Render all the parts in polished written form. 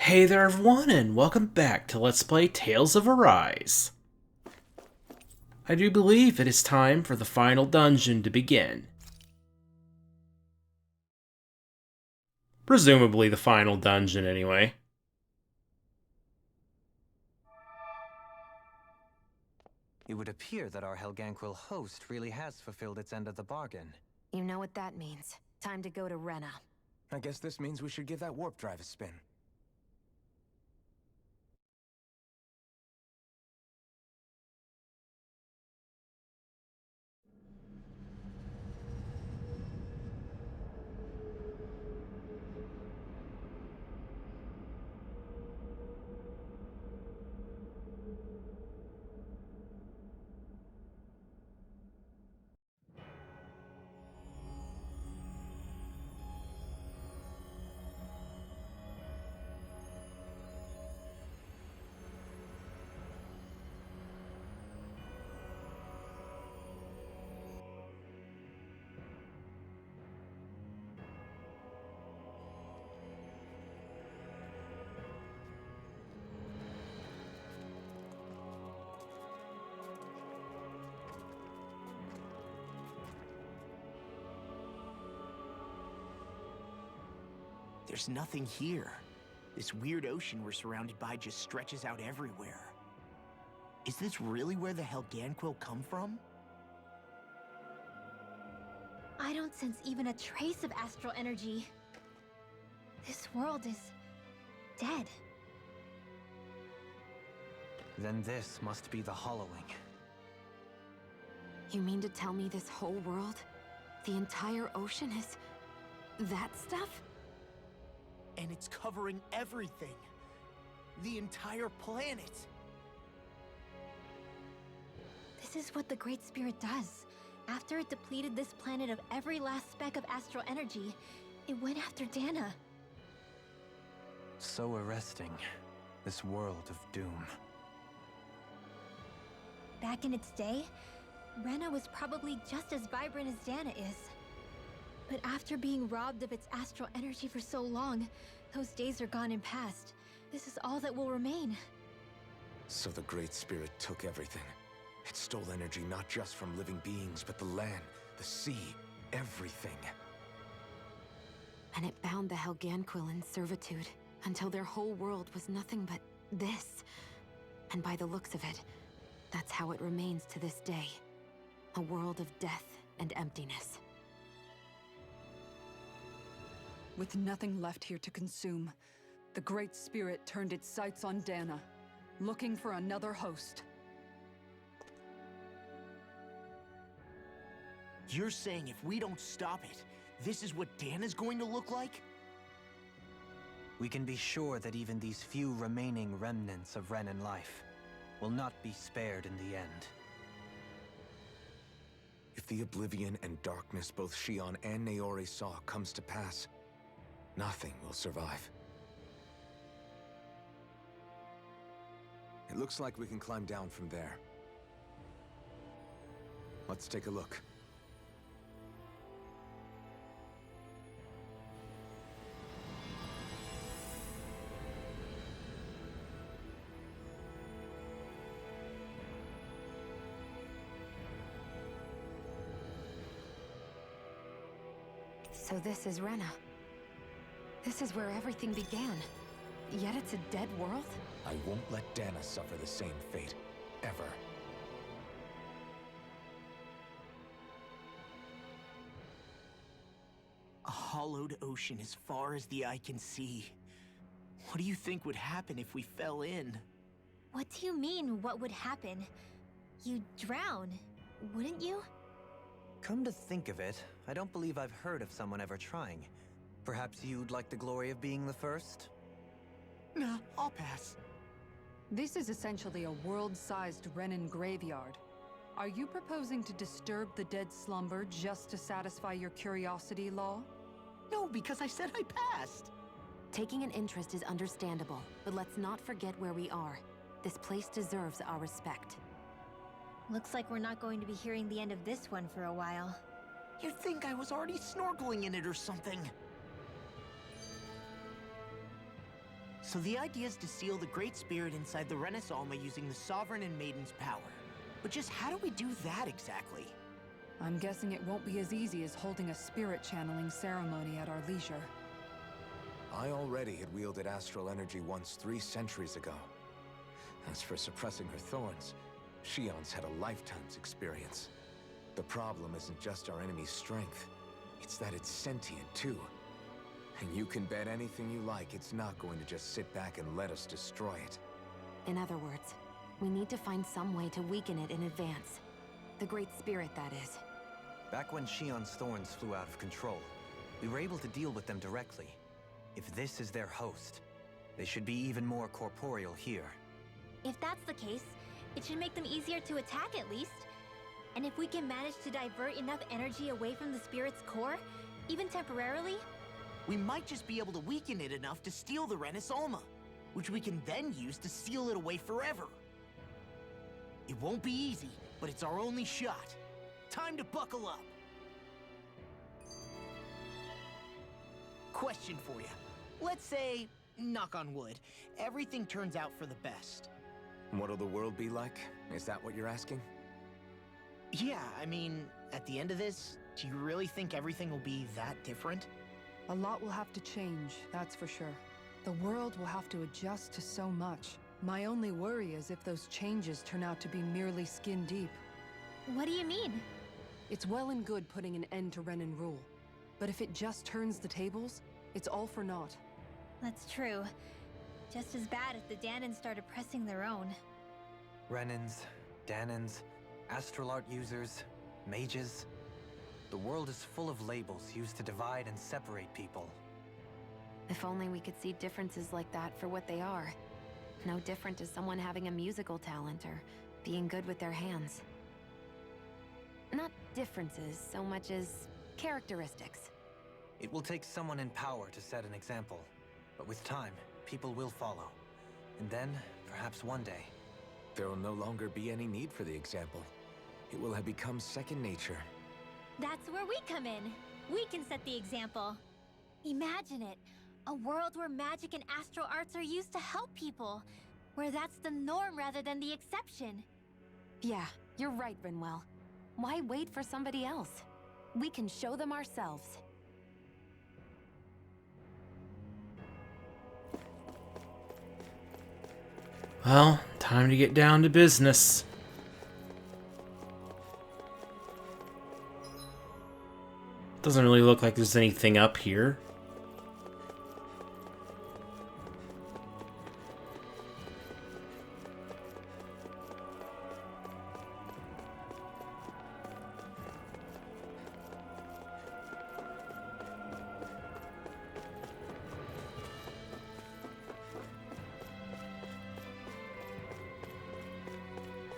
Hey there everyone, and welcome back to Let's Play Tales of Arise. I do believe it is time for the final dungeon to begin. Presumably the final dungeon, anyway. It would appear that our Helganquil host really has fulfilled its end of the bargain. You know what that means. Time to go to Rena. I guess this means we should give that warp drive a spin. There's nothing here. This weird ocean we're surrounded by just stretches out everywhere. Is this really where the Helganquil come from? I don't sense even a trace of astral energy. This world is dead. Then this must be the hollowing. You mean to tell me this whole world, the entire ocean is that stuff? And it's covering everything. The entire planet. This is what the Great Spirit does. After it depleted this planet of every last speck of astral energy, it went after Dana. So arresting. This world of doom. Back in its day, Rena was probably just as vibrant as Dana is. But after being robbed of its astral energy for so long, those days are gone and past. This is all that will remain. So the Great Spirit took everything. It stole energy not just from living beings, but the land, the sea, everything. And it bound the Helganquil in servitude, until their whole world was nothing but this. And by the looks of it, that's how it remains to this day. A world of death and emptiness. With nothing left here to consume, the Great Spirit turned its sights on Dana, looking for another host. You're saying if we don't stop it, this is what Dana's going to look like? We can be sure that even these few remaining remnants of Renan life will not be spared in the end. If the oblivion and darkness both Shion and Naori saw comes to pass, nothing will survive. It looks like we can climb down from there. Let's take a look. So this is Rena. This is where everything began. Yet it's a dead world? I won't let Dana suffer the same fate, ever. A hollowed ocean as far as the eye can see. What do you think would happen if we fell in? What do you mean, what would happen? You'd drown, wouldn't you? Come to think of it, I don't believe I've heard of someone ever trying. Perhaps you'd like the glory of being the first? Nah, I'll pass. This is essentially a world-sized Renan graveyard. Are you proposing to disturb the dead slumber just to satisfy your curiosity, Law? No, because I said I passed. Taking an interest is understandable, but let's not forget where we are. This place deserves our respect. Looks like we're not going to be hearing the end of this one for a while. You'd think I was already snorkeling in it or something. So the idea is to seal the Great Spirit inside the Renaissance using the Sovereign and Maiden's power. But just how do we do that exactly? I'm guessing it won't be as easy as holding a spirit channeling ceremony at our leisure. I already had wielded astral energy once 3 centuries ago. As for suppressing her thorns, Shion's had a lifetime's experience. The problem isn't just our enemy's strength, it's that it's sentient too. And you can bet anything you like it's not going to just sit back and let us destroy it. In other words, we need to find some way to weaken it in advance. The Great Spirit, that is. Back when Shion's thorns flew out of control, we were able to deal with them directly. If this is their host, they should be even more corporeal here. If that's the case, it should make them easier to attack at least. And if we can manage to divert enough energy away from the spirit's core, even temporarily, We might just be able to weaken it enough to steal the Renaissance, which we can then use to seal it away forever. It won't be easy, but it's our only shot. Time to buckle up. Question for you. Let's say, knock on wood, everything turns out for the best. What'll the world be like? Is that what you're asking? Yeah, I mean, at the end of this, do you really think everything will be that different? A lot will have to change, that's for sure. The world will have to adjust to so much. My only worry is if those changes turn out to be merely skin deep. what do you mean? It's well and good putting an end to Renan rule. But if it just turns the tables, it's all for naught. That's true. Just as bad if the Danans started pressing their own. Renans, Danans, astral art users, mages. The world is full of labels used to divide and separate people. If only we could see differences like that for what they are. No different to someone having a musical talent or being good with their hands. Not differences so much as characteristics. It will take someone in power to set an example. But with time, people will follow. And then, perhaps one day, There will no longer be any need for the example. It will have become second nature. That's where we come in. We can set the example. Imagine it. A world where magic and astral arts are used to help people. Where that's the norm rather than the exception. Yeah, you're right, Rinwell. Why wait for somebody else? We can show them ourselves. Well, time to get down to business. Doesn't really look like there's anything up here.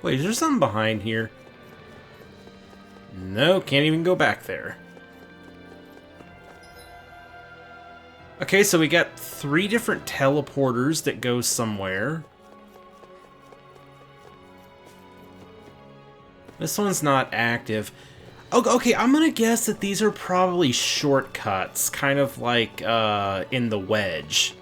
Wait, is there something behind here? No, can't even go back there. Okay, so we got 3 different teleporters that go somewhere. This one's not active. Okay, I'm gonna guess that these are probably shortcuts, kind of like in the Wedge.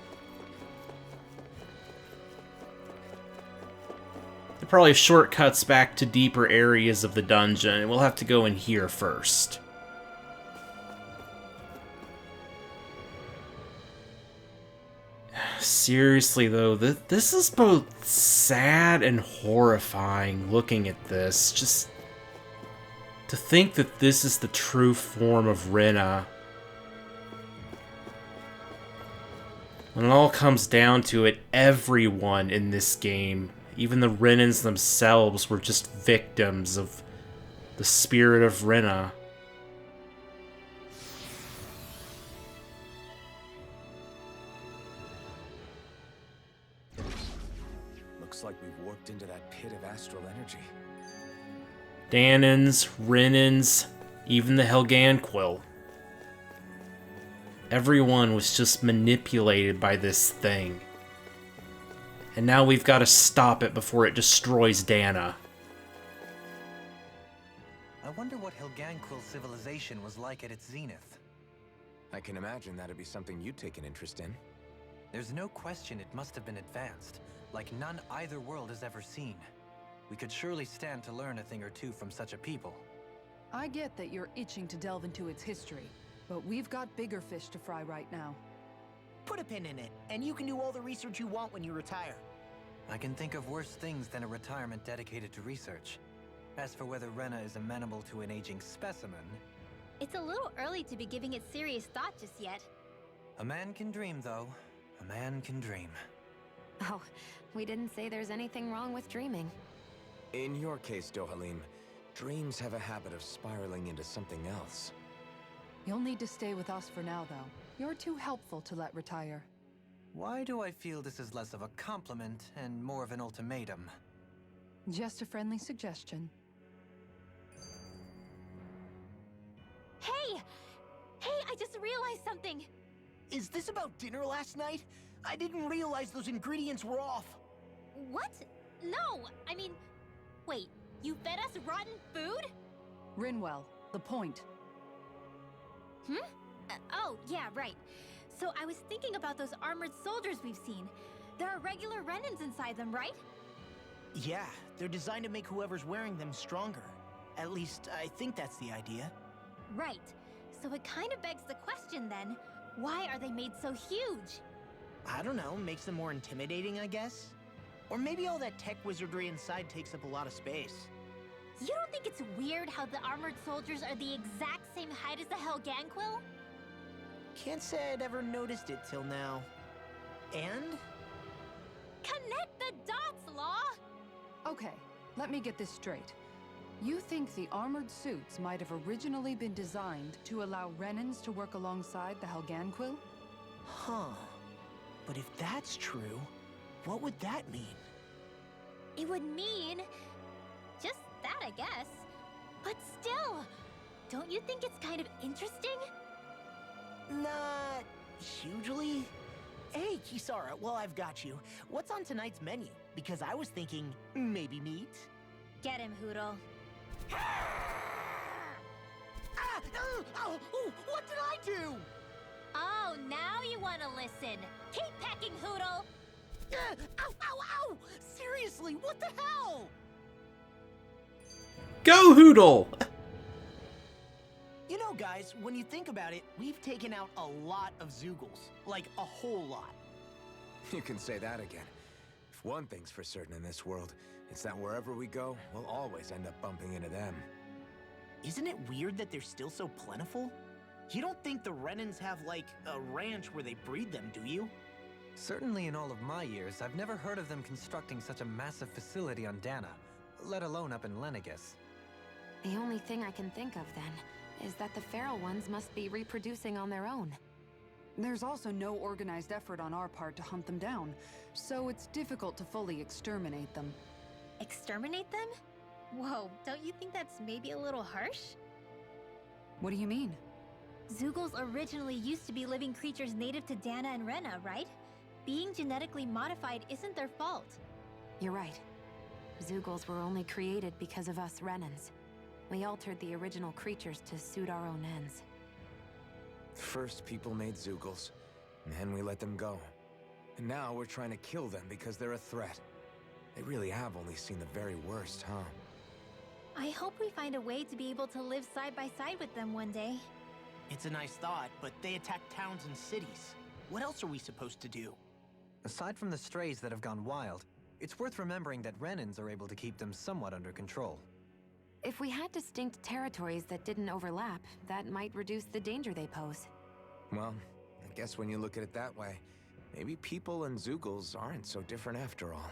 They're probably shortcuts back to deeper areas of the dungeon, and we'll have to go in here first. Seriously, though, this is both sad and horrifying looking at this. Just to think that this is the true form of Rena. When it all comes down to it, everyone in this game, even the Renans themselves, were just victims of the spirit of Rena. Looks like we've warped into that pit of astral energy. Danans, Renans, even the Helganquil. Everyone was just manipulated by this thing. And now we've got to stop it before it destroys Dana. I wonder what Helganquil civilization was like at its zenith. I can imagine that'd be something you'd take an interest in. There's no question it must have been advanced, like none either world has ever seen. We could surely stand to learn a thing or two from such a people. I get that you're itching to delve into its history, but we've got bigger fish to fry right now. Put a pin in it, and you can do all the research you want when you retire. I can think of worse things than a retirement dedicated to research. As for whether Rena is amenable to an aging specimen... It's a little early to be giving it serious thought just yet. A man can dream, though. A man can dream. Oh, we didn't say there's anything wrong with dreaming. In your case, Dohalim, dreams have a habit of spiraling into something else. You'll need to stay with us for now, though. You're too helpful to let retire. Why do I feel this is less of a compliment and more of an ultimatum? Just a friendly suggestion. Hey! Hey, I just realized something! Is this about dinner last night? I didn't realize those ingredients were off. What? No! I mean, wait, you fed us rotten food? Rinwell, the point. Oh, yeah, right. So I was thinking about those armored soldiers we've seen. There are regular Renans inside them, right? Yeah, they're designed to make whoever's wearing them stronger. At least, I think that's the idea. Right. So it kind of begs the question then, why are they made so huge? I don't know, makes them more intimidating, I guess? Or maybe all that tech wizardry inside takes up a lot of space. You don't think it's weird how the armored soldiers are the exact same height as the Helganquil? Can't say I'd ever noticed it till now. And? Connect the dots, Law! Okay, let me get this straight. You think the armored suits might have originally been designed to allow Renans to work alongside the Helganquil? Huh. But if that's true, what would that mean? It would mean... just that, I guess. But still, don't you think it's kind of interesting? Not hugely. Hey, Kisara, while I've got you, what's on tonight's menu? Because I was thinking, maybe meat? Get him, Hoodle. What did I do? Oh, now you want to listen. Keep pecking, Hoodle! Ow! Seriously, what the hell? Go, Hoodle! You know, guys, when you think about it, we've taken out a lot of Zoogles. Like, a whole lot. You can say that again. If one thing's for certain in this world, it's that wherever we go, we'll always end up bumping into them. Isn't it weird that they're still so plentiful? You don't think the Renans have, like, a ranch where they breed them, do you? Certainly in all of my years, I've never heard of them constructing such a massive facility on Dana, let alone up in Lenegis. The only thing I can think of, then, is that the feral ones must be reproducing on their own. There's also no organized effort on our part to hunt them down, so it's difficult to fully exterminate them. Exterminate them? Whoa, don't you think that's maybe a little harsh? What do you mean? Zoogles originally used to be living creatures native to Dana and Rena, right? Being genetically modified isn't their fault. You're right. Zoogles were only created because of us Renans. We altered the original creatures to suit our own ends. First, people made Zoogles, and then we let them go. And now we're trying to kill them because they're a threat. They really have only seen the very worst, huh? I hope we find a way to be able to live side by side with them one day. It's a nice thought, but they attack towns and cities. What else are we supposed to do? Aside from the strays that have gone wild, it's worth remembering that Renans are able to keep them somewhat under control. If we had distinct territories that didn't overlap, that might reduce the danger they pose. Well, I guess when you look at it that way, maybe people and Zoogles aren't so different after all.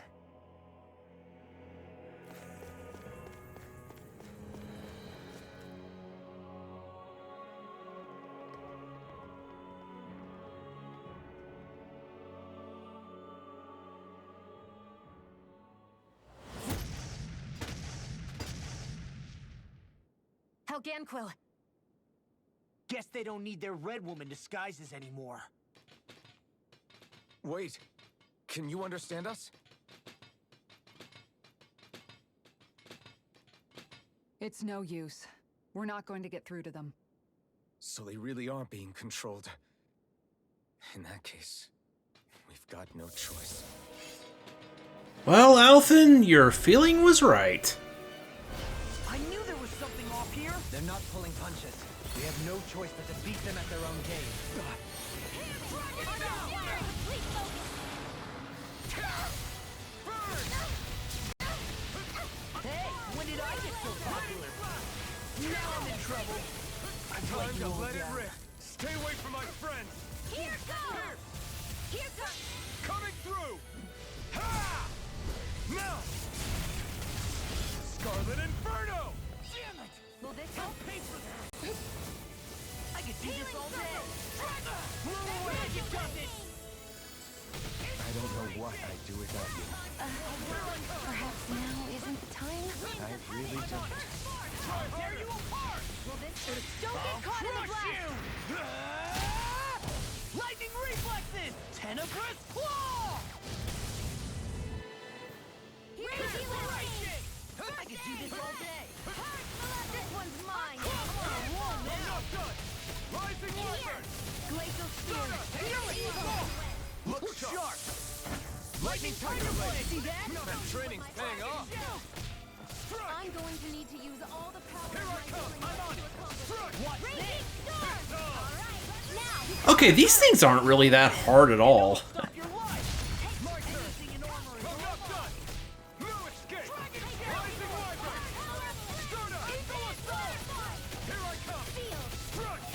Helganquil! Guess they don't need their Red Woman disguises anymore. Wait, can you understand us? It's no use. We're not going to get through to them. So they really are being controlled. In that case, we've got no choice. Well, Alphen, your feeling was right. I knew there was something off here. They're not pulling punches. We have no choice but to beat them at their own game. Hey, when did I get so popular? Now I'm in trouble. Time to let it rip. Stay away from my friends. Here goes! Here comes! Coming through. Ha! Now. Scarlet Inferno. Damn it! Will this I'll help? pay for that. I could do this all day. Move away. You got this. I don't know what I'd do without you. Perhaps now isn't the time? I really don't. Tear you apart. Will this... Don't get caught in the blast! Lightning reflexes. Tenebrous claw. I could do this all day. This one's mine! I'm not done. Rising Wyvern. Glacial Spear! Look sharp. Lightning Tiger Blade. See that? That training's paying off. I'm going to need to use all the power Here of I my come. healing I'm on to it. accomplish What? Raging Storm! Alright, now! Okay, these things aren't really that hard at all. Stop your life. My turn. Anything in armor is I'm not done. No escape. Rising Wyvern. Sturda. Here I come. Field! Crunch.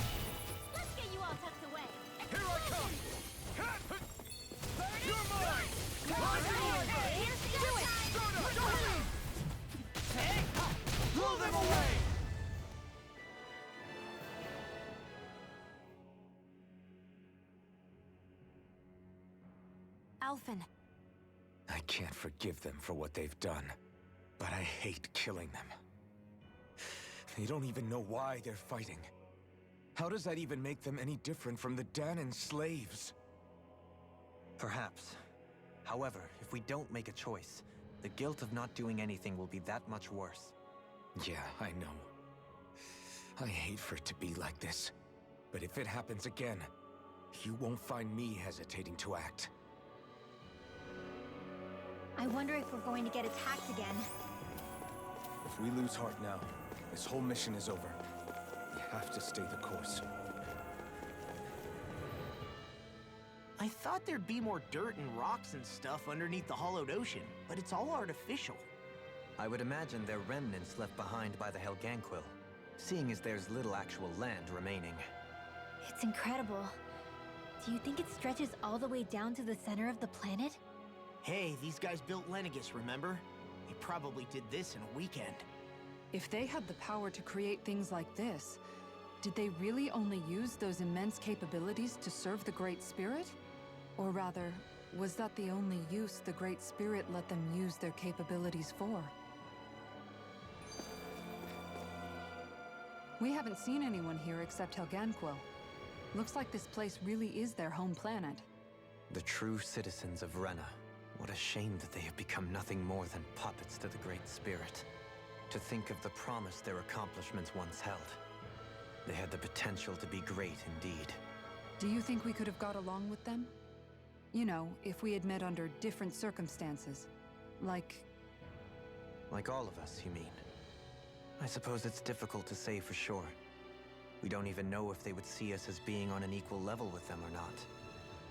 Let's get you all tucked away! Here I come. You're mine. Rising Wyvern. Here's the do it! Sturda. Hey, blow them away. Alphen, I can't forgive them for what they've done, but I hate killing them. They don't even know why they're fighting. How does that even make them any different from the Danon slaves? Perhaps. However, if we don't make a choice, the guilt of not doing anything will be that much worse. Yeah, I know. I hate for it to be like this. But if it happens again, you won't find me hesitating to act. I wonder if we're going to get attacked again. If we lose heart now, this whole mission is over. We have to stay the course. I thought there'd be more dirt and rocks and stuff underneath the hollowed ocean, but it's all artificial. I would imagine they're remnants left behind by the Helganquil, seeing as there's little actual land remaining. It's incredible. Do you think it stretches all the way down to the center of the planet? Hey, these guys built Lenegis, remember? They probably did this in a weekend. If they had the power to create things like this, did they really only use those immense capabilities to serve the Great Spirit? Or rather, was that the only use the Great Spirit let them use their capabilities for? We haven't seen anyone here except Helganquil. Looks like this place really is their home planet. The true citizens of Rena. What a shame that they have become nothing more than puppets to the Great Spirit. To think of the promise their accomplishments once held. They had the potential to be great indeed. Do you think we could have got along with them? You know, if we had met under different circumstances. Like Like all of us, you mean? I suppose it's difficult to say for sure. We don't even know if they would see us as being on an equal level with them or not.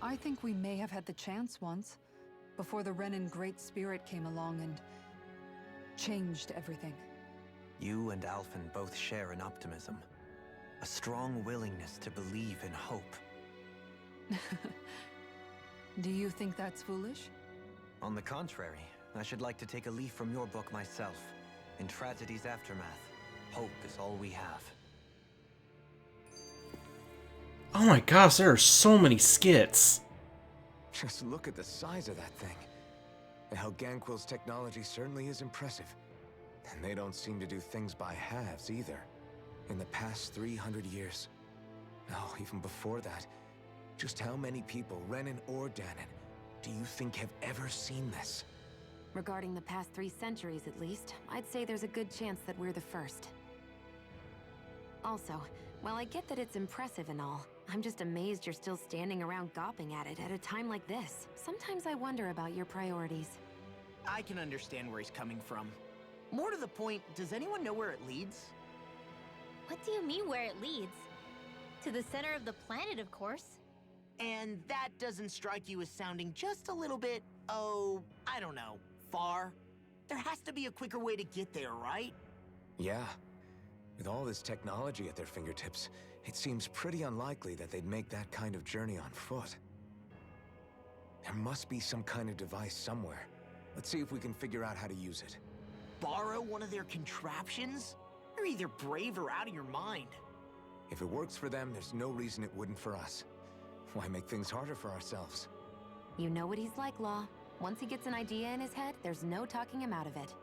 I think we may have had the chance once, before the Renan Great Spirit came along and changed everything. You and Alphen both share an optimism. A strong willingness to believe in hope. Do you think that's foolish? On the contrary, I should like to take a leaf from your book myself. In tragedy's aftermath, hope is all we have. Oh my gosh, there are so many skits. Just look at the size of that thing. The Helganquil's technology certainly is impressive. And they don't seem to do things by halves either. In the past 300 years. No, even before that. Just how many people, Renan or Danon, do you think have ever seen this? Regarding the past 3 centuries at least, I'd say there's a good chance that we're the first. Also, while I get that it's impressive and all, I'm just amazed you're still standing around gawping at it at a time like this. Sometimes I wonder about your priorities. I can understand where he's coming from. More to the point, does anyone know where it leads? What do you mean where it leads? To the center of the planet, of course. And that doesn't strike you as sounding just a little bit, oh, I don't know, far? There has to be a quicker way to get there, right? Yeah. With all this technology at their fingertips, it seems pretty unlikely that they'd make that kind of journey on foot. There must be some kind of device somewhere. Let's see if we can figure out how to use it. Borrow one of their contraptions? You're either brave or out of your mind. If it works for them, there's no reason it wouldn't for us. Why make things harder for ourselves? You know what he's like, Law. Once he gets an idea in his head, there's no talking him out of it.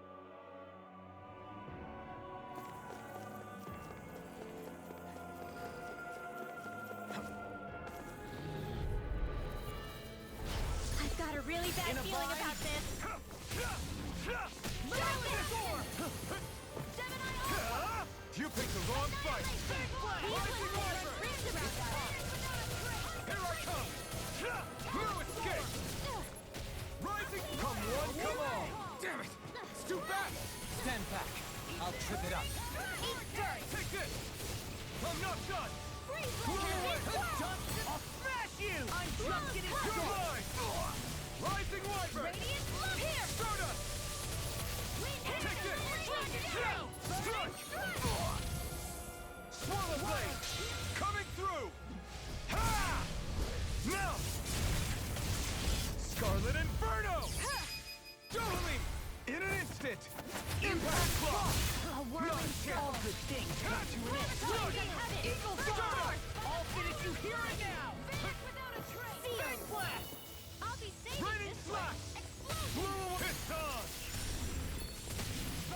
I've got a really bad feeling about this. You picked the wrong fight! Here I come! No escape! Rising! Come one, come all! Damn it! It's too fast! Stand back. I'll trip it up. Take this! I'm not done! I'll smash you! I'm just getting You're started! mine! Rising Wyvern! Stardust! Take this! Strike! Swallow Blade! Coming through! Ha! Now! Scarlet Inferno! Totally! In an instant! Impact Claw! All good things come to an end. Eagle Star! I'll finish you here and now! Fang Blast! I'll be saving Raining this Slash! one. Blow Piston!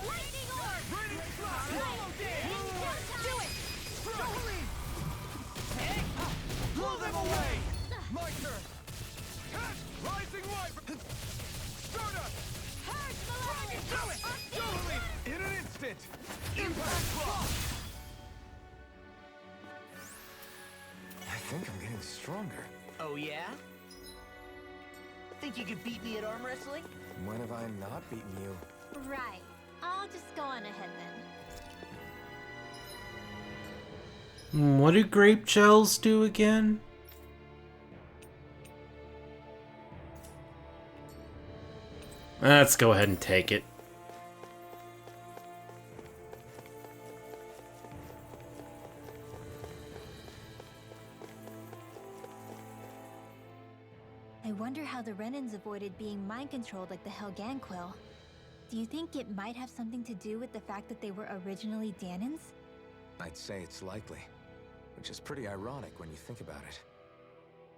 Lightning Orb! Raining Slash! Swallow Dance! Do it! Strike! Blow them away! My turn! Catch! Rising Wyvern! Stardust! Do it! Totally! In an instant! Impact Claw! I think I'm getting stronger. Oh yeah? Think you could beat me at arm wrestling? When have I not beaten you? Right. I'll just go on ahead then. What do grape shells do again? Let's go ahead and take it. I wonder how the Renans avoided being mind-controlled like the Helganquil. Do you think it might have something to do with the fact that they were originally Danans? I'd say it's likely. Which is pretty ironic when you think about it.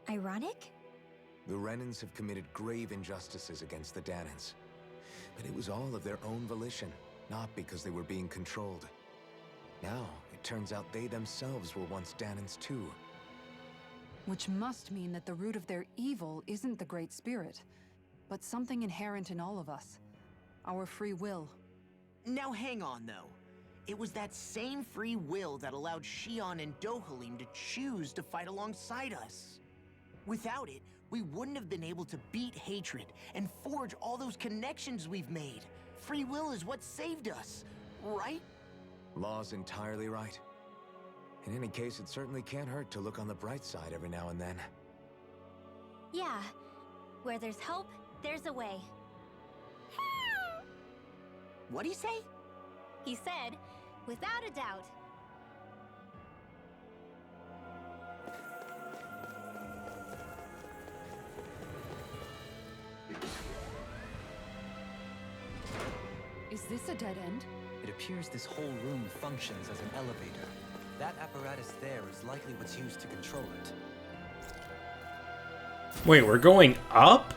Ironic? The Renans have committed grave injustices against the Danans. But it was all of their own volition, not because they were being controlled. Now, it turns out they themselves were once Danans too. Which must mean that the root of their evil isn't the Great Spirit, but something inherent in all of us. Our free will. Now hang on though. It was that same free will that allowed Xion and Dohalim to choose to fight alongside us. Without it, we wouldn't have been able to beat hatred and forge all those connections we've made. Free will is what saved us, right? Law's entirely right. In any case, it certainly can't hurt to look on the bright side every now and then. Yeah. Where there's hope, there's a way. What'd he say? He said, without a doubt. Is this a dead end? It appears this whole room functions as an elevator. That apparatus there is likely what's used to control it. Wait, we're going up?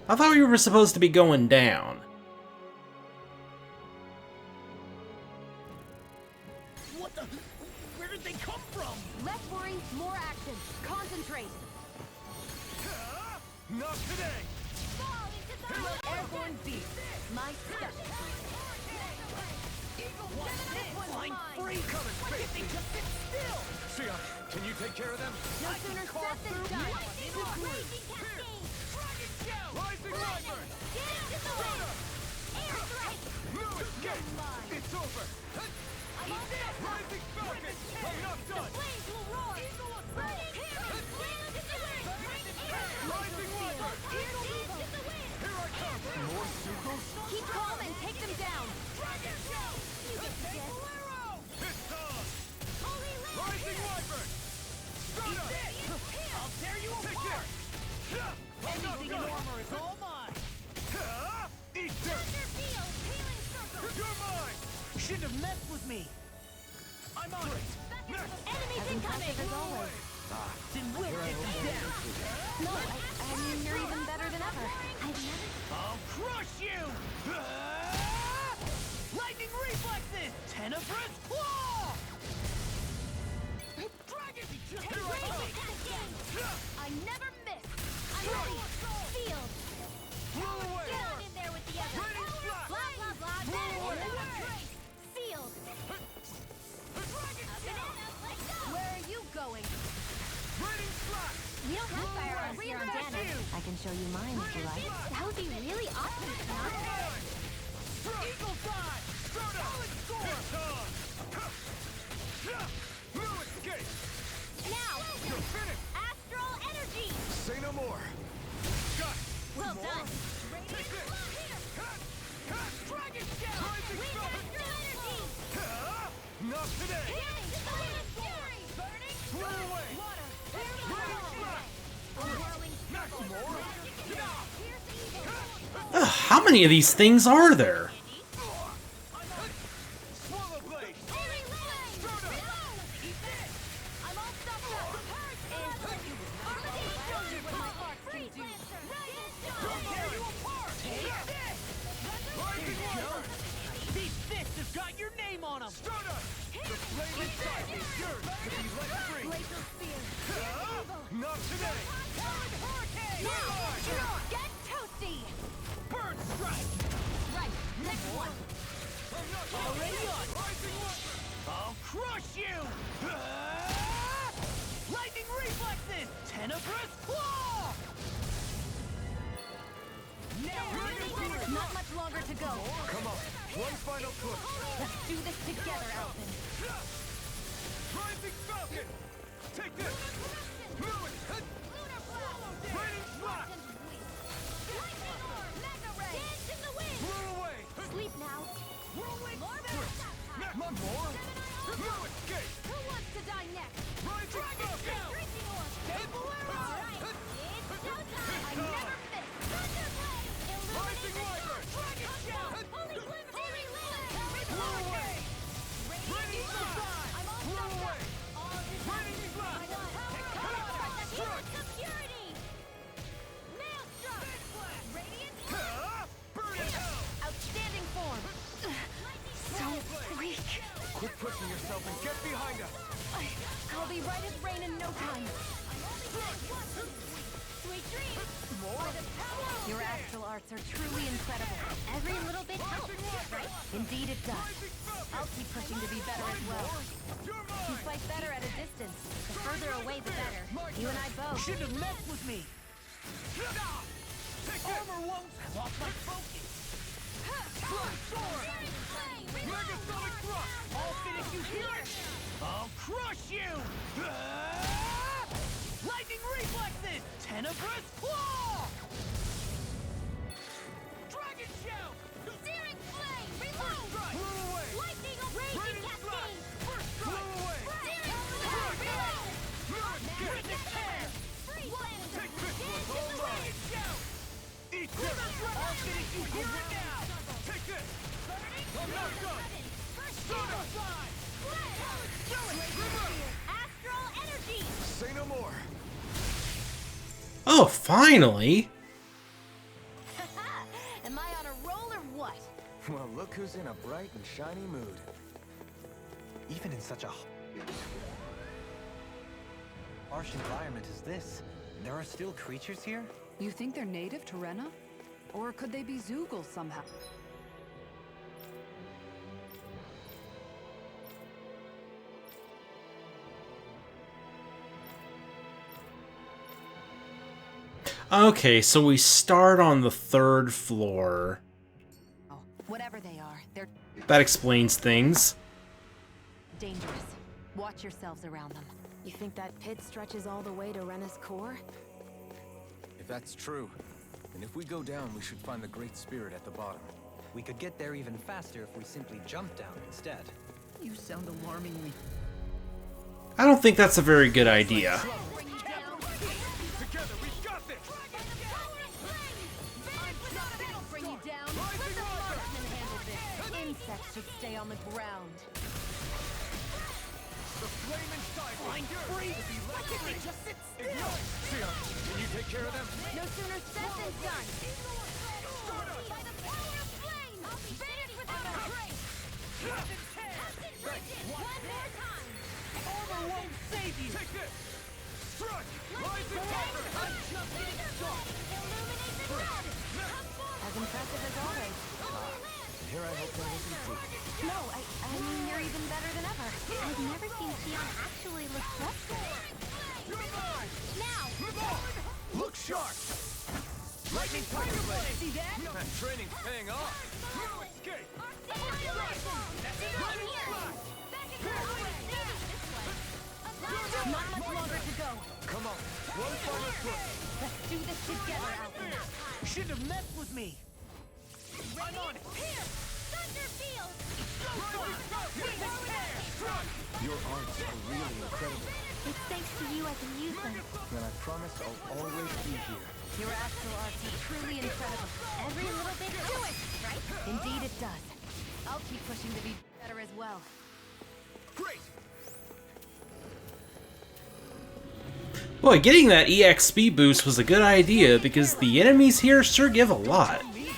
I thought we were supposed to be going down. What the? Where did they come from? Less worry, more action. Concentrate. Not today! Airborne beast. My specialty. Eagle Flying free! Come and Why face can't they me! just sit still? Xion, can you take care of them? No sooner said than done. Raging Cascade! Dragon Shout! Rising Wyvern! Dance in the wind! Air Strike! New escape! It's over! I'm all set! Rising Falcon! I'm not The done! flames will roar! Burning Hammer! Dance in the wind! Rising Wyvern! Dance in the wind! Here I come! More Sukos? Keep calm and take them down! Dragon Shout! You get this! It's on! Holy Land! Rising Wyvern! Stun us! I'll tear you Take apart! it! I'm not Anything in done! armor is all mine! Eat dirt! Thunder Field! Healing Circle! You're mine! Shouldn't have messed with me! I'm on it! Enemies incoming! As always. Then we'll take them down! No, I mean, you're even better than ever. I've never... I'll crush you! Lightning reflexes! Tenebrous claw! Dragon! Raging Cascade! I never miss! I'm ready! Field! Roll away! Get on in there with the others! Raining Flash! Blah, blah, blah! Then away! trace! Field! Let's go! Where are you going? Raining Flash! We don't have firearms here on Dana. I can show you mine if you like. That would be really awesome, Sean. Eagle dive! Solid storm! It's on! New escape! Now! You're finished! Astral Energy! Say no more! Got it! Well done! Take this! Dragon Shout! Rising With Falcon! Astral Energy! Not today! Healing to the wind! Fury! Burning! Roll away! Water! Raining Flash! Whirling Not more! Ugh, how many of these things are there? Swallow blade! Healing Flame! Eat this! I'm all stuffed up! Armadillo! What my arts can do! Tear you apart! Take this! Rising Wyvern! These fists have got your name on them! Stun us! The flame inside is yours to be let free! Glacial Spear! Not today! Hurricane! Now! Get toasty! Bird strike! Right, next one! Already on! Rising Wyvern! I'll crush you! Lightning reflexes! Tenebrous claw! Now Not much longer to go. Come on, one final push! Let's do this together, Elfin. Rising Falcon! Take this! New escape! Raining Flash! Roll away! Sleep now. Not more! New escape! Who wants to die next? Rising Falcon! Drinking orb. Alright, it's showtime. I never miss. Thunderblade. Rising Wyvern! Dragon Shout. Holy Glimpse. Holy Roll away! Raining Flash! I'm all Roll stuffed away! up. All this Raining Flash! Strike! security. Maelstrom. Radiant. Burn in hell! Outstanding form. So weak. Quit pushing yourself and get behind us! I'll be right as rain in no time. Sweet dreams. More? Your astral arts are truly incredible. Every little bit helps, right? Indeed it does. I'll keep pushing to be better as well. You're You mine! fight better at a distance. The further away, the better. You and I both. Shouldn't have messed with me! Take this! Armor won't lost my focus! Megasonic thrust! I'll finish you here! I'll crush you! Lightning reflexes! Tenebrous claw! Dragon shout! Searing flame. Reload. Roll away! Lightning raging Raining Flash! cascade. Roll away! Searing flame. Reload. New escape! Free blast. Take this one, all mine! Eat this! I'll finish you here and now! Take this! I'm not done! Stun us! Astral energy. Say no more. Oh, finally! Am I on a roll or what? Well, look who's in a bright and shiny mood. Even in such a harsh environment as this, there are still creatures here? You think they're native to Rena? Or could they be Zoogle somehow? Okay, so we start on the 3rd floor. Oh, whatever they are, they're That explains things. dangerous. Watch yourselves around them. You think that pit stretches all the way to Rena's core? If that's true, then if we go down, we should find the Great Spirit at the bottom. We could get there even faster if we simply jump down instead. You sound alarmingly. I don't think that's a very good idea. Together, we got this! Bring you down. Rising water! Insects should stay on the ground. The flame inside Fine, free! Why can't they just sit still? Ignite! Sion, can you take care of them? No sooner said than done. Armor won't save you! Take this! Strike! Rising water! As impressive as always. Here I hope that isn't true. No, I mean, you're even better than ever. I've never seen Xion actually look stressful. You're mine! Now! Look sharp! Lightning Tiger Blade! See that? That training's paying off! No escape! Not much longer to go. Come on, one final push! Let's do this together, Alpha. You shouldn't have messed with me! I'm on it! Your arms are really incredible. It's thanks to you I can use them. And I promise I'll always be here. Your astral art is truly incredible. Every little bit do it, right? Indeed it does. I'll keep pushing to be better as well. Great! Boy, getting that EXP boost was a good idea because the enemies here sure give a lot. Me?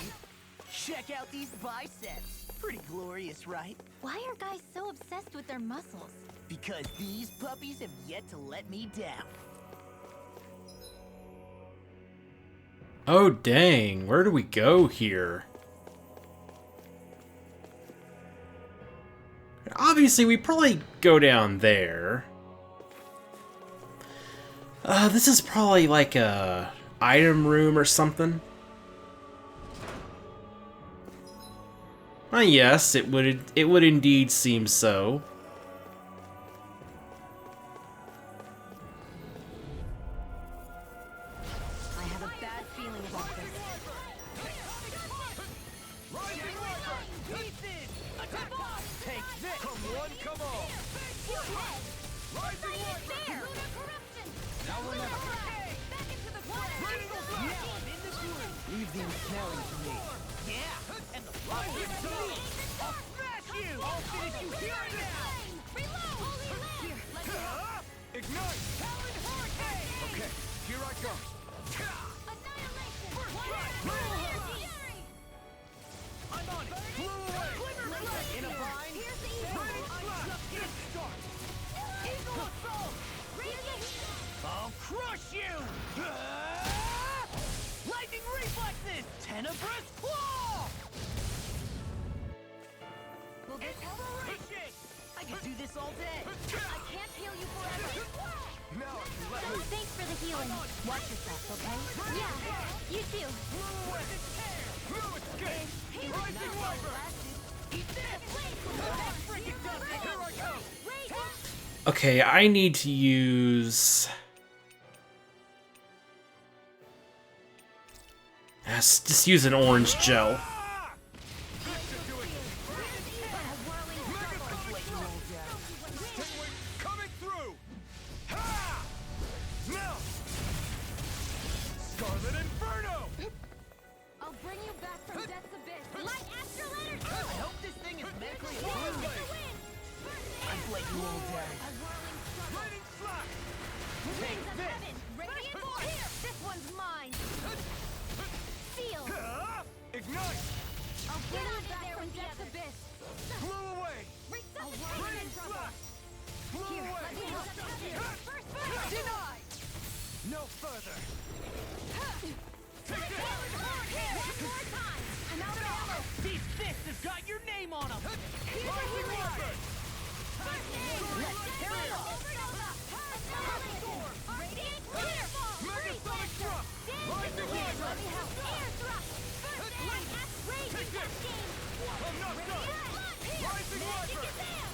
Check out these biceps. Pretty glorious, right? Why are guys so obsessed with their muscles? Because these puppies have yet to let me down. Oh dang, where do we go here? Obviously, we probably go down there. This is probably like a item room or something. Yes, it would indeed seem so. I have a bad feeling about this. Take this! Come one, come all! Rising water! Now or never! Leave the ensnaring to me. Yeah, and the fire is to me! I'll smash you! I'll finish you here and now! Ignite! Okay, here I go! I'm on it! Flew away! In a bind! Get start! Eagle assault! I'll crush you! Lightning reflexes! Tenebrous claw! We'll get Acceleration! I could do this all day! I can't heal you forever. Now I can let loose! Thanks for the healing. Watch yourself, okay? Yeah, you too. No escape! Rising water! Eat this! Freaking does it! Here I go! Okay, I need to use... Yes, just use an orange gel. Ah! This should do it! Stay away! Coming through! Ha! Now! Scarlet Inferno! I'll bring you back from death's abyss. Light astral energy! I hope this thing is medically approved! I've let you all down. Lightning slash! Take this! Radiant Force! Here! This one's mine! Seal. Ah! Ignite! I'll bring you back from death's abyss. Flew away! Lightning slash! Flew away! Denied! No further! Take this! I'm out of ammo! These fists have got your name on them! Rising water! Let's tear it off! Megasonic drop! Rising Rising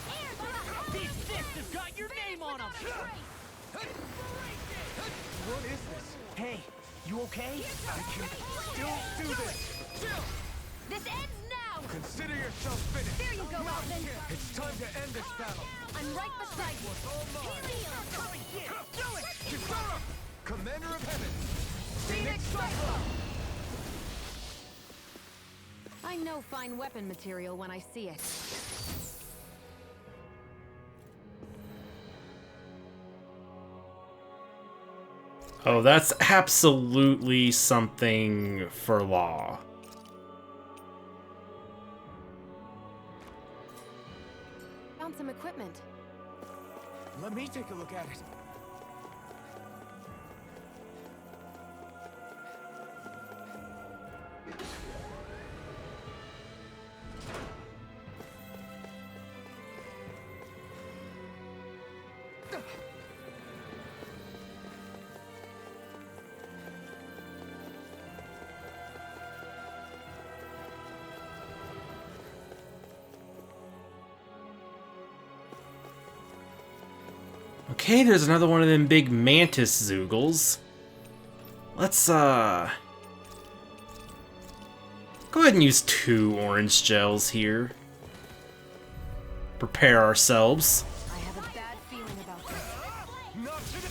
Viper! These fists have got your name on them! What is this? Hey, you okay? I can still do this! This ends now! Consider yourself finished! There you go, Alvin! It's time to end this battle! I'm right beside you! Do it! Kisara! Commander of Heaven! Phoenix Cyclone! I know fine weapon material when I see it. Oh, that's absolutely something for Law. Found some equipment. Let me take a look at it. Okay, there's another one of them big mantis zoogles. Let's, go ahead and use 2 orange gels here. Prepare ourselves. I have a bad feeling about this. Not to the...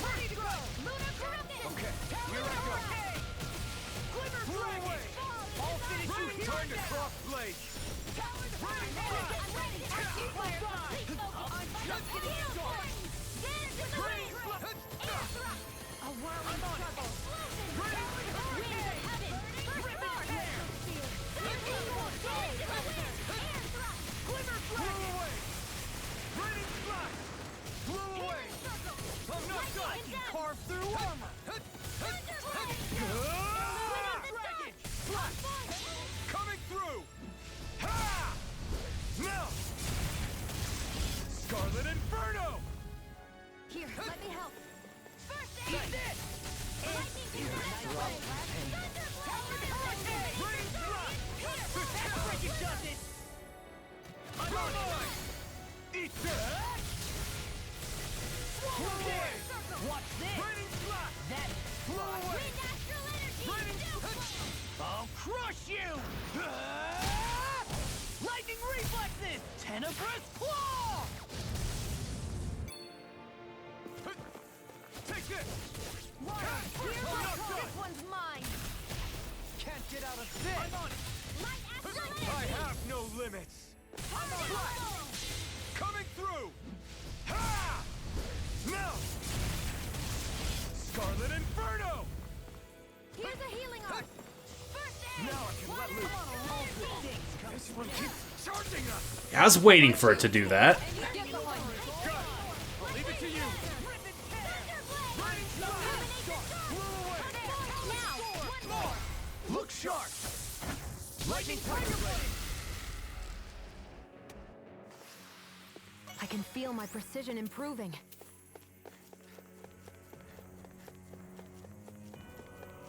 Okay, here I go. Blow away! I'll finish you here! Time to cross blades! Blow away! Raining flash! Blow away! I'm not done! I can carve through armor! Dragon! Coming through! Ha! Now! Scarlet Inferno! Here, let me help. Eat this! Raining flash! It does it! I'm on it! Eat that! Blow away! Watch this! Raining flash! That Blow away! Raining I'll crush you! Lightning reflexes! Tenebrous claw! Take this! This one's mine. Can't get out of this! I'm on it! I have no limits! Coming through! Ha! Now! Scarlet Inferno! Here's a healing arm. First aid. Now I can let loose! This one keeps charging us! I was waiting for it to do that. Got it! I'll leave it to you! Raining flash! Blow away! Now, one more. Look sharp! Lightning Tiger Blade! I can feel my precision improving.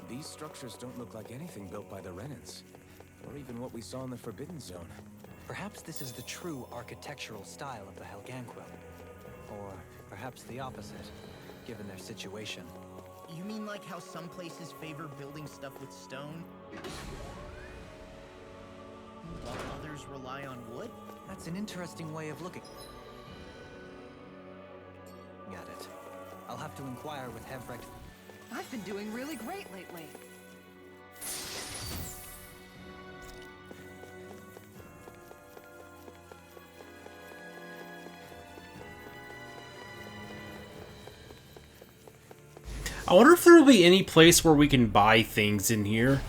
These structures don't look like anything built by the Renans, or even what we saw in the Forbidden Zone. Perhaps this is the true architectural style of the Helganquil. Or perhaps the opposite, given their situation. You mean like how some places favor building stuff with stone? While others rely on wood? That's an interesting way of looking at it. I'll have to inquire with Hevrecht. I've been doing really great lately. I wonder if there will be any place where we can buy things in here.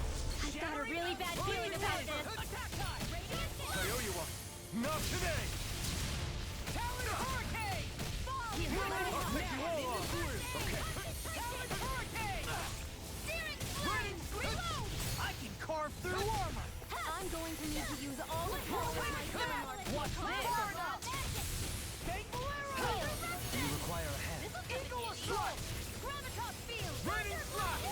I've got a really bad feeling about this. I owe you one! Not today! Talon Hurricane! I'll pick you all off! Okay. Talon Hurricane! I can carve through armor! I'm going to need to use all of my healing arm. Watch this! Do you require a hand? Eagle Assault! Raining flash!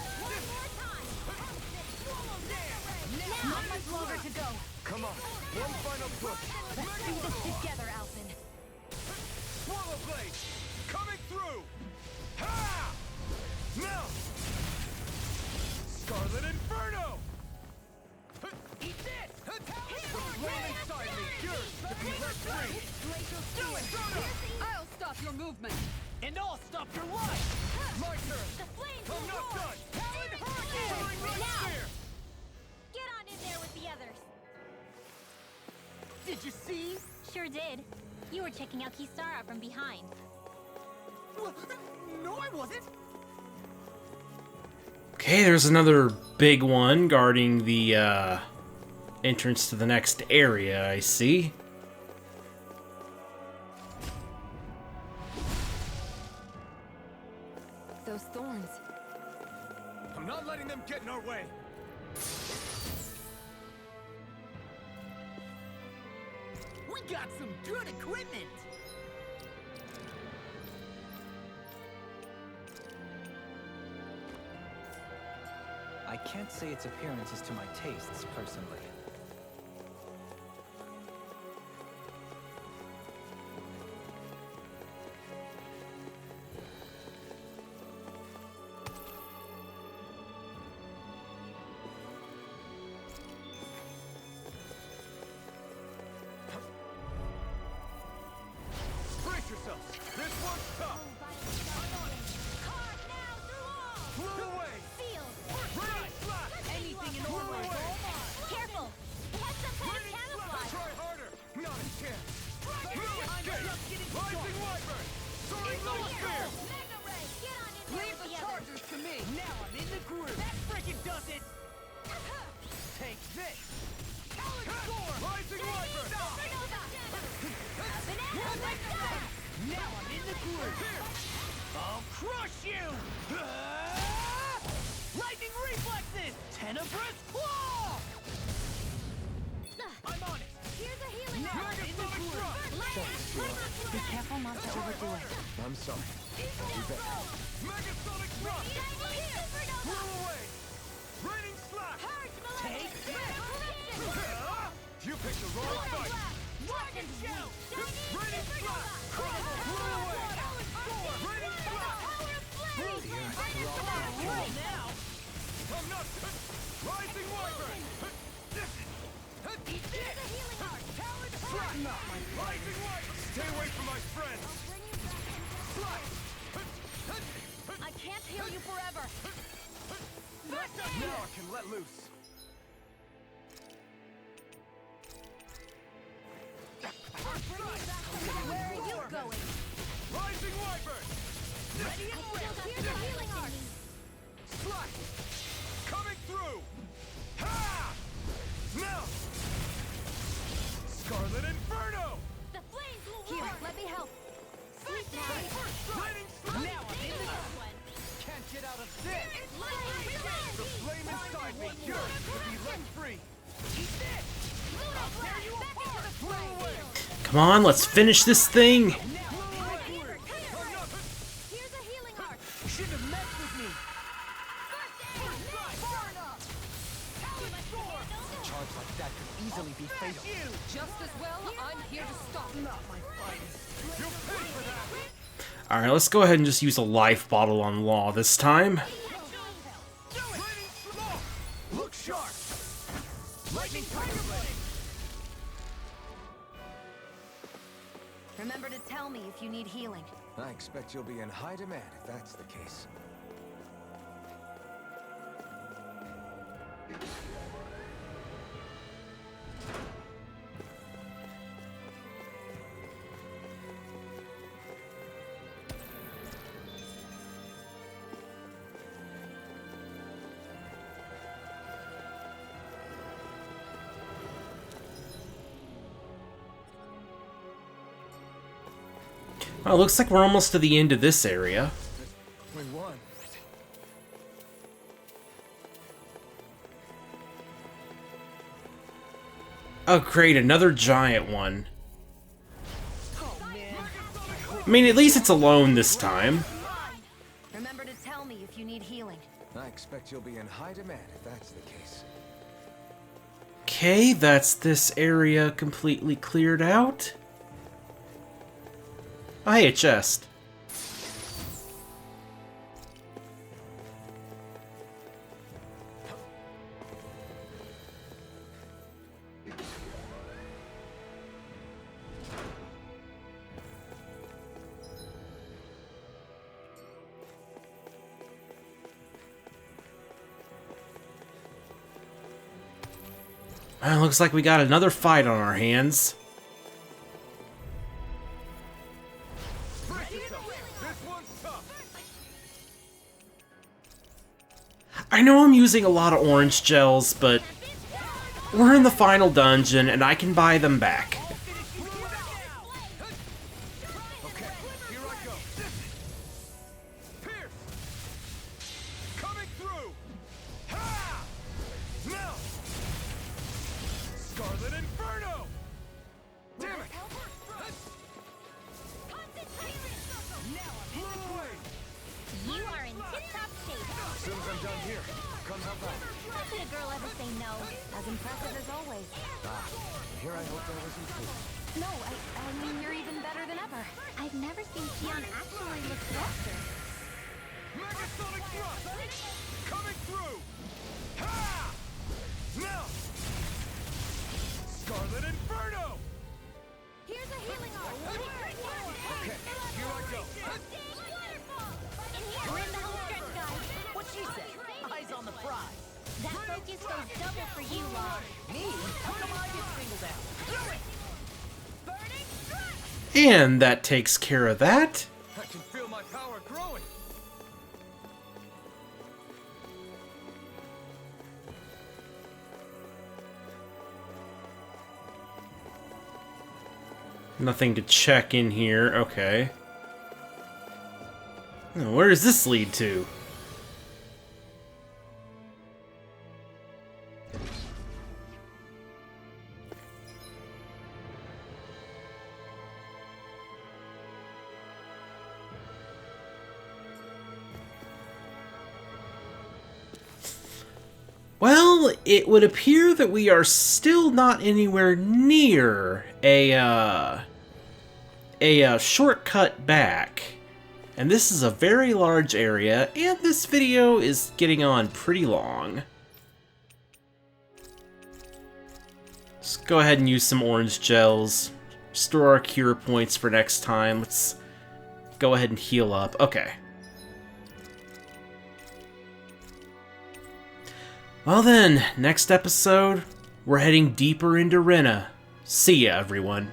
Not much longer to go. Come on, one final push. Let's do this together, Alphen. Swallow blade, coming through. Ha! Now, Scarlet Inferno. Eat this. The flame inside me, yours to be let free. Do it, Rena. I'll stop your movement. And I'll stop your life! My turn. The flames I'm will not roar. done. Talon Hurricane. Soaring Red Now. Spear. Get on in there with the others. Did you see? Sure did. You were checking out Kisara from behind. No, I wasn't. Okay, there's another big one guarding the entrance to the next area, I see. Those thorns. I'm not letting them get in our way. We got some good equipment. I can't say its appearance is to my tastes, personally. Brace yourselves. This one's tough. Carve now through all. Blow away. Feel. Right. Slap. Anything in Blow order. away. Careful. It has some kind of Raining slap. camouflage. Try harder. Not a chance. No I'm escape. just getting Rising Wyvern. Soaring Here. Red Spear. Mega Ray. Get on in there Leave with the the others. chargers to me. Now I'm in the groove. That frickin' does it. Take this. Talon Storm. Rising Wyvern. Now I'm in the groove. I'll crush you. Lightning reflexes. Tenebrous claw. I'm on it. Here's a healing Now arm. I'm in the groove. Be careful not to overdo it. I'm sorry. I'll be better. Megasonic thrust. Blow away. Raining slap. Take this. You picked the wrong fight. Dragon shout. Raining slap. Blow away. Raining slap. Now. I'm not. Rising Wyvern. Eat this. Talon slap. Rising Wyvern. Stay away from my friends. Slap. I can't heal you forever. Now I can let loose. Where are you going? Rising Wyvern. Ready and ready. Here's a healing arm. Slap. Coming through. Ha! Now. Scarlet Inferno. The flames will Here, roar. let me help. Sleep now. Raining slap. Now I'm in the groove. Can't get out of this. The flame inside me yearns to be let free. Eat this. I'll tear you apart. Blow away. Come on, let's finish this thing! Now I'm in the groove. Here's a healing arm. You shouldn't have messed with me. Charge like that could easily be fatal. You. Just as well, I'm here to stop. Not my finest. You pay for that. Alright, let's go ahead and just use a life bottle on Law this time. Raining slap. Look sharp. Lightning tiger blade. Remember to tell me if you need healing. I expect you'll be in high demand if that's the case. Well, it looks like we're almost to the end of this area. We won. Oh great, another giant one. Oh man. I mean, at least it's alone this time. Remember to tell me if you need healing. I expect you'll be in high demand if that's the case. Okay, that's this area completely cleared out. Oh, hey, a chest. Well, looks like we got another fight on our hands. I know I'm using a lot of orange gels, but we're in the final dungeon and I can buy them back. Okay, here I go. Pierce! Coming through! Ha! Now! Scarlet Inferno! Damn it! You are in tip-top shape. As soon as I'm done here, come help out. How could a girl ever say no? As impressive as always. Here I hope there was improvement. No, I mean, you're even better than ever. I've never seen Tion actually look flustered. Megasonic Thrust! Coming through! Ha! Now! Scarlet Inferno! Here's a healing arm. Okay, here I go. We're in the home stretch, guys. What she said? Eyes on the prize. That focus goes double for you, Law. Me? How come I get singled out? And that takes care of that. I can feel my power growing. Nothing to check in here. Okay. Now, where does this lead to? Well, it would appear that we are still not anywhere near a shortcut back. And this is a very large area, and this video is getting on pretty long. Let's go ahead and use some orange gels. Store our cure points for next time. Let's go ahead and heal up. Okay. Well then, next episode, we're heading deeper into Rena. See ya, everyone.